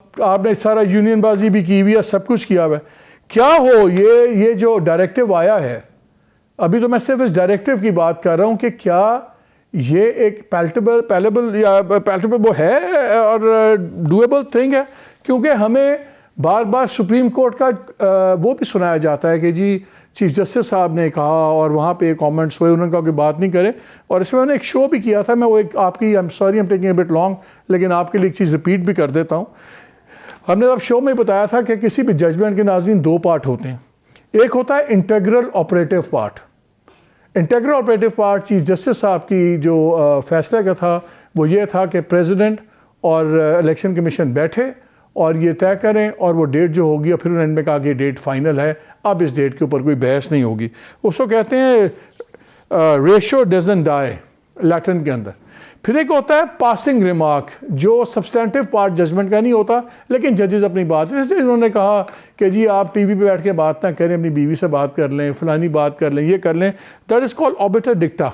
آپ نے سارا یونین بازی بھی کی ہوئی ہے, سب کچھ کیا ہوا ہے. کیا ہو یہ جو ڈائریکٹو آیا ہے, ابھی تو میں صرف اس ڈائریکٹو کی بات کر رہا ہوں کہ کیا یہ ایک پیلٹیبل وہ ہے اور ڈویبل تھنگ ہے, کیونکہ ہمیں بار بار سپریم کورٹ کا وہ بھی سنایا جاتا ہے کہ جی چیف جسٹس صاحب نے کہا اور وہاں پہ کامنٹس ہوئے, انہوں نے کہا کہ بات نہیں کرے. اور اس میں نے ایک شو بھی کیا تھا, میں وہ ایک آپ کی sorry taking a but long, لیکن آپ کے لیے ایک چیز ریپیٹ بھی کر دیتا ہوں. ہم نے اب شو میں بتایا تھا کہ کسی بھی ججمنٹ کے ناظرین دو پارٹ ہوتے ہیں. ایک ہوتا ہے integral operative part. Integral operative part chief justice صاحب کی جو فیصلہ کا تھا وہ یہ تھا کہ پریزیڈنٹ اور الیکشن کمیشن بیٹھے اور یہ طے کریں اور وہ ڈیٹ جو ہوگی, اور پھر انہوں نے کہا کہ یہ ڈیٹ فائنل ہے, اب اس ڈیٹ کے اوپر کوئی بحث نہیں ہوگی. اس کو کہتے ہیں ریشو ڈزنٹ ڈائی لیٹن کے اندر. پھر ایک ہوتا ہے پاسنگ ریمارک جو سبسٹینٹیو پارٹ ججمنٹ کا نہیں ہوتا, لیکن ججز اپنی بات, جیسے انہوں نے کہا کہ جی آپ ٹی وی پہ بیٹھ کے بات نہ کریں, اپنی بیوی سے بات کر لیں, فلانی بات کر لیں, یہ کر لیں. That is called obiter dicta.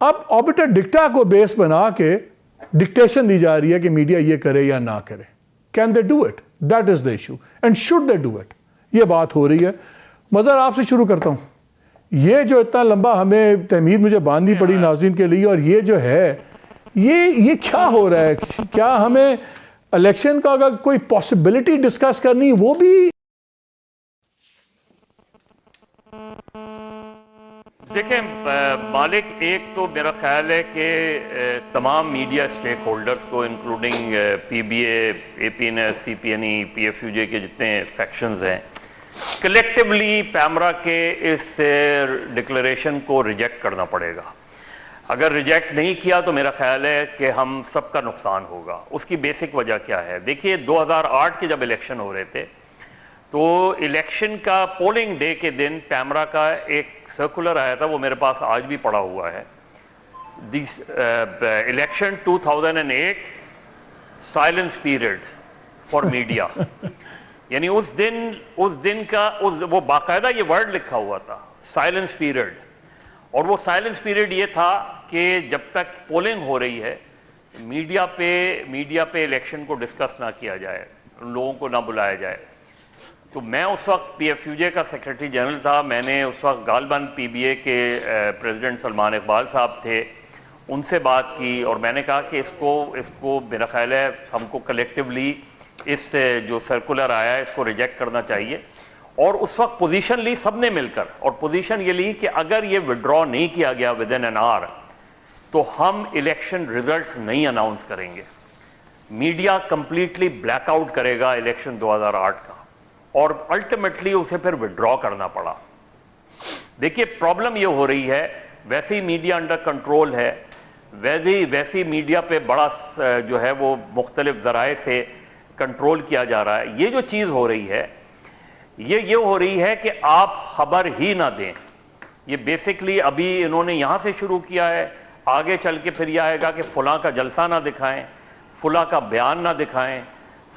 اب آبیٹر ڈکٹا کو بیس بنا کے ڈکٹیشن دی جا رہی ہے کہ میڈیا یہ کرے یا نہ کرے. Can they do it? That is the issue. And should they do it? یہ بات ہو رہی ہے. مظہر آپ سے شروع کرتا ہوں. یہ جو اتنا لمبا ہمیں تحمید مجھے باندھنی پڑی ناظرین کے لیے, اور یہ جو ہے یہ کیا ہو رہا ہے؟ کیا ہمیں الیکشن کا اگر کوئی پاسبلٹی ڈسکس کرنی وہ بھی؟ دیکھیں مالک, ایک تو میرا خیال ہے کہ تمام میڈیا اسٹیک ہولڈرز کو including P B A P N S, C P N E, P F U J کے جتنے فیکشنز ہیں, کلیکٹیولی پیمرا کے اس ڈکلریشن کو ریجیکٹ کرنا پڑے گا. اگر ریجیکٹ نہیں کیا تو میرا خیال ہے کہ ہم سب کا نقصان ہوگا. اس کی بیسک وجہ کیا ہے؟ دیکھیے 2008 کے جب الیکشن ہو رہے تھے تو الیکشن کا پولنگ ڈے کے دن پیمرا کا ایک سرکولر آیا تھا, وہ میرے پاس آج بھی پڑا ہوا ہے. Election 2008 silence period for media. یعنی اس دن کا وہ باقاعدہ یہ ورڈ لکھا ہوا تھا, سائلنس پیریڈ. اور وہ سائلنس پیریڈ یہ تھا کہ جب تک پولنگ ہو رہی ہے میڈیا پہ الیکشن کو ڈسکس نہ کیا جائے, ان لوگوں کو نہ بلایا جائے. تو میں اس وقت پی ایف یو جے کا سیکرٹری جنرل تھا. میں نے اس وقت غالباً پی بی اے کے پریزیڈنٹ سلمان اقبال صاحب تھے, ان سے بات کی اور میں نے کہا کہ اس کو میرا خیال ہے ہم کو کلیکٹیولی اس جو سرکولر آیا ہے اس کو ریجیکٹ کرنا چاہیے. اور اس وقت پوزیشن لی سب نے مل کر, اور پوزیشن یہ لی کہ اگر یہ وڈرا نہیں کیا گیا ود ان این آور تو ہم الیکشن ریزلٹس نہیں اناؤنس کریں گے. میڈیا کمپلیٹلی بلیک آؤٹ کرے گا الیکشن 2008 کا, اور الٹیمیٹلی اسے پھر وڈرا کرنا پڑا. دیکھیے پرابلم یہ ہو رہی ہے, ویسے ہی میڈیا انڈر کنٹرول ہے, ویسے میڈیا پہ بڑا جو ہے وہ مختلف ذرائع سے کنٹرول کیا جا رہا ہے. یہ جو چیز ہو رہی ہے یہ ہو رہی ہے کہ آپ خبر ہی نہ دیں. یہ بیسکلی ابھی انہوں نے یہاں سے شروع کیا ہے, آگے چل کے پھر یہ آئے گا کہ فلاں کا جلسہ نہ دکھائیں, فلاں کا بیان نہ دکھائیں,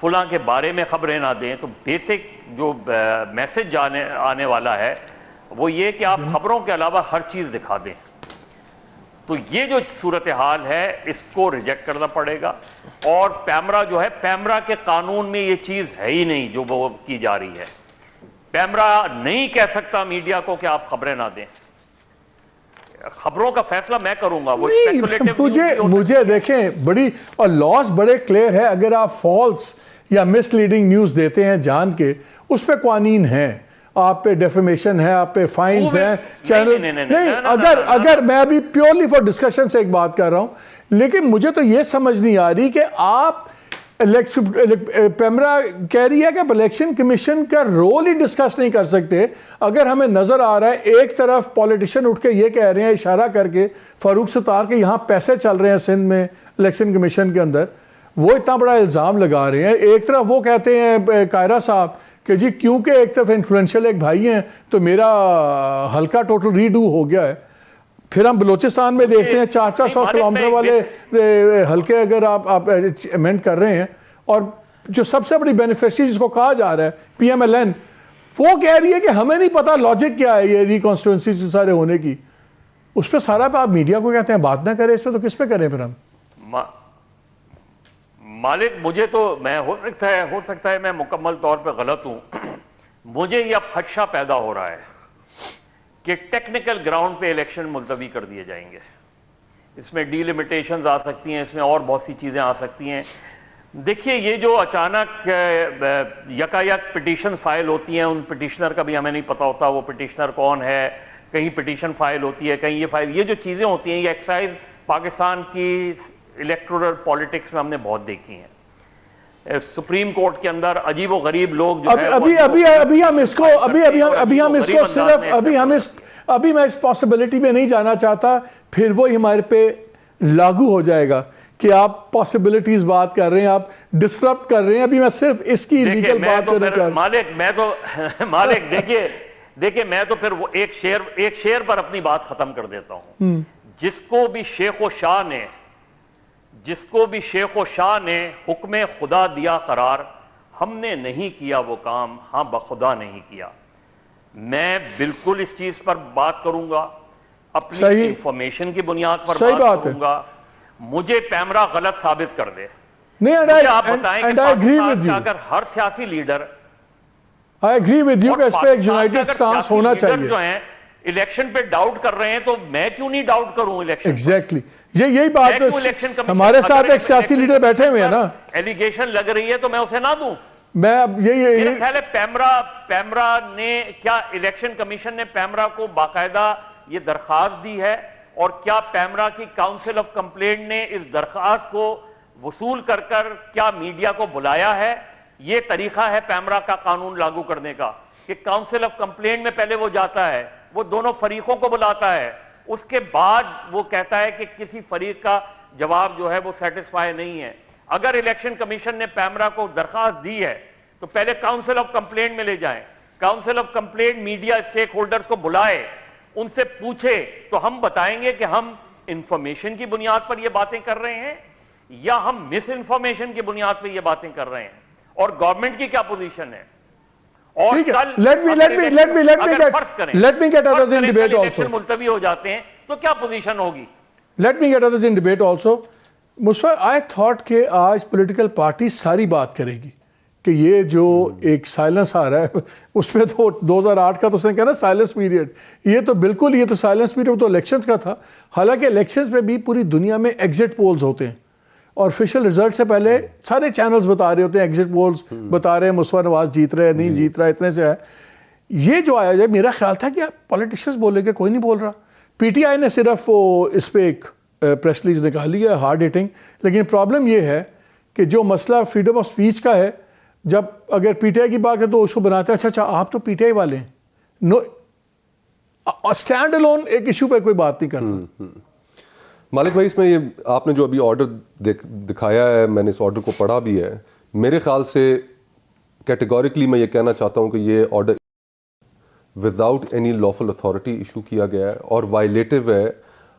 فلاں کے بارے میں خبریں نہ دیں. تو بیسک جو میسج آنے والا ہے وہ یہ کہ آپ خبروں کے علاوہ ہر چیز دکھا دیں. تو یہ جو صورتحال ہے اس کو ریجیکٹ کرنا پڑے گا. اور پیمرا جو ہے, پیمرا کے قانون میں یہ چیز ہے ہی نہیں جو وہ کی جا رہی ہے. پیمرا نہیں کہہ سکتا میڈیا کو کہ آپ خبریں نہ دیں. خبروں کا فیصلہ میں کروں گا. وہ مجھے دیکھیں بڑی, اور لاس بڑے کلیئر ہے. اگر آپ فالس یا مس لیڈنگ نیوز دیتے ہیں جان کے, اس پہ قوانین ہیں, آپ پہ ڈیفیمیشن ہے, آپ پہ فائنز ہیں, چینل نہیں. اگر میں ابھی پیورلی فار ڈسکشن سے ایک بات کر رہا ہوں, لیکن مجھے تو یہ سمجھ نہیں آ رہی کہ آپ پیمرا کہہ رہی ہے کہ الیکشن کمیشن کا رول ہی ڈسکس نہیں کر سکتے. اگر ہمیں نظر آ رہا ہے ایک طرف پولیٹیشین اٹھ کے یہ کہہ رہے ہیں اشارہ کر کے فاروق ستار کے یہاں پیسے چل رہے ہیں سندھ میں الیکشن کمیشن کے اندر, وہ اتنا بڑا الزام لگا رہے ہیں. ایک طرف وہ کہتے ہیں قائرہ صاحب کہ جی کیونکہ ایک طرف انفلوئنشل ایک بھائی ہیں تو میرا حلقہ ٹوٹل ریڈو ہو گیا ہے. پھر ہم بلوچستان میں دیکھتے ہیں 400 کلومیٹر والے حلقے اگر آپ امینڈ کر رہے ہیں, اور جو سب سے بڑی بینیفیشری جس کو کہا جا رہا ہے پی ایم ایل این, وہ کہہ رہی ہے کہ ہمیں نہیں پتا لاجک کیا ہے یہ ریکانسٹیٹوئنسی سارے ہونے کی. اس پہ سارا پہ آپ میڈیا کو کہتے ہیں بات نہ کریں, اس پہ تو کس پہ کریں پھر ہم؟ مالک مجھے تو میں ہو سکتا ہے میں مکمل طور پہ غلط ہوں. مجھے یہ اب خدشہ پیدا ہو رہا ہے کہ ٹیکنیکل گراؤنڈ پہ الیکشن ملتوی کر دیے جائیں گے. اس میں ڈی لمیٹیشنز آ سکتی ہیں, اس میں اور بہت سی چیزیں آ سکتی ہیں. دیکھیے یہ جو اچانک یکایک پٹیشن فائل ہوتی ہیں, ان پٹیشنر کا بھی ہمیں نہیں پتہ ہوتا وہ پٹیشنر کون ہے, کہیں پٹیشن فائل ہوتی ہے کہیں یہ فائل, یہ جو چیزیں ہوتی ہیں یہ ایکسرسائز پاکستان کی الیکٹورل پالیٹکس میں ہم نے بہت دیکھی ہیں. سپریم کورٹ کے اندر عجیب و غریب لوگ جو ابھی ہم اس کو صرف ابھی میں اس پاسبلٹی میں نہیں جانا چاہتا, پھر وہ ہمارے پہ لاگو ہو جائے گا کہ آپ پاسبلٹیز بات کر رہے ہیں, آپ ڈسٹرپٹ کر رہے ہیں. ابھی میں صرف اس کی لیگل بات کرنا چاہ رہا ہوں. مالک دیکھیے میں تو پھر وہ ایک شعر پر اپنی بات ختم کر دیتا ہوں. جس کو بھی شیخ و شاہ نے حکم خدا دیا قرار, ہم نے نہیں کیا وہ کام, ہاں بخدا نہیں کیا. میں بالکل اس چیز پر بات کروں گا, اپنی انفارمیشن کی بنیاد پر بات کروں گا. مجھے پیمرا غلط ثابت کر دے. مجھے آپ بتائیں کہ پاکستان کا اگر ہر سیاسی لیڈر جو ہیں الیکشن پہ ڈاؤٹ کر رہے ہیں, تو میں کیوں نہیں ڈاؤٹ کروں الیکشن؟ ایگزیکٹلی یہی بات ہمارے ساتھ ایک سیاسی لیڈر بیٹھے ہوئے ہیں نا, ایلیگیشن لگ رہی ہے تو میں اسے نہ دوں. میں اب میرا خیال ہے پیمرا نے کیا الیکشن کمیشن نے پیمرا کو باقاعدہ یہ درخواست دی ہے, اور کیا پیمرا کی کاؤنسل آف کمپلینٹ نے اس درخواست کو وصول کر کیا میڈیا کو بلایا ہے؟ یہ طریقہ ہے پیمرا کا قانون لاگو کرنے کا کہ کاؤنسل آف کمپلینٹ میں پہلے وہ جاتا ہے, وہ دونوں فریقوں کو بلاتا ہے, اس کے بعد وہ کہتا ہے کہ کسی فریق کا جواب جو ہے وہ سیٹسفائی نہیں ہے. اگر الیکشن کمیشن نے پیمرا کو درخواست دی ہے تو پہلے کاؤنسل آف کمپلینٹ میں لے جائیں. Council of complaint media stakeholders کو بلائے, ان سے پوچھے, تو ہم بتائیں گے کہ ہم انفارمیشن کی بنیاد پر یہ باتیں کر رہے ہیں یا ہم مس انفارمیشن کی بنیاد پر یہ باتیں کر رہے ہیں, اور گورنمنٹ کی کیا پوزیشن ہے. اور ملتوی ہو جاتے ہیں تو کیا پوزیشن ہوگی. Let me get others in debate also. Mustafa, I thought کہ آج پولیٹیکل پارٹی ساری بات کرے گی کہ یہ جو ایک سائلنس آ رہا ہے, اس میں تو 2008 کا تو اس نے کہا نا سائلنس پیریڈ, یہ تو سائلنس پیریڈ تو الیکشنز کا تھا. حالانکہ الیکشنز میں بھی پوری دنیا میں ایگزٹ پولز ہوتے ہیں, اور آفیشیل رزلٹ سے پہلے سارے چینلز بتا رہے ہوتے ہیں, ایگزٹ پولز بتا رہے ہیں مصطفیٰ نواز جیت رہے ہیں نہیں جیت رہا, اتنے سے ہے. یہ جو آیا جائے, میرا خیال تھا کہ پولیٹیشنز بولے گے, کوئی نہیں بول رہا. پی ٹی آئی نے صرف اس پہ ایک پریس ریلیز نکالی ہے, ہارڈ ہٹنگ. لیکن پرابلم یہ ہے کہ جو مسئلہ فریڈم آف سپیچ کا ہے, جب اگر پی ٹی آئی کی بات ہے تو اس کو بناتے ہیں اچھا آپ تو پی ٹی آئی والے ہیں, نو اسٹینڈ الون ایک ایشو پہ کوئی بات نہیں کرتا. مالک بھائی, اس میں یہ آپ نے جو ابھی آرڈر دکھایا ہے, میں نے اس آرڈر کو پڑھا بھی ہے, میرے خیال سے کیٹیگوریکلی میں یہ کہنا چاہتا ہوں کہ یہ order without any lawful authority issue کیا گیا ہے, اور وائلیٹو ہے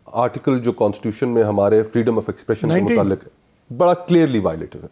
آرٹیکل جو کانسٹیٹیوشن میں ہمارے فریڈم آف ایکسپریشن کے متعلق ہے, بڑا کلیئرلی وائلیٹو ہے.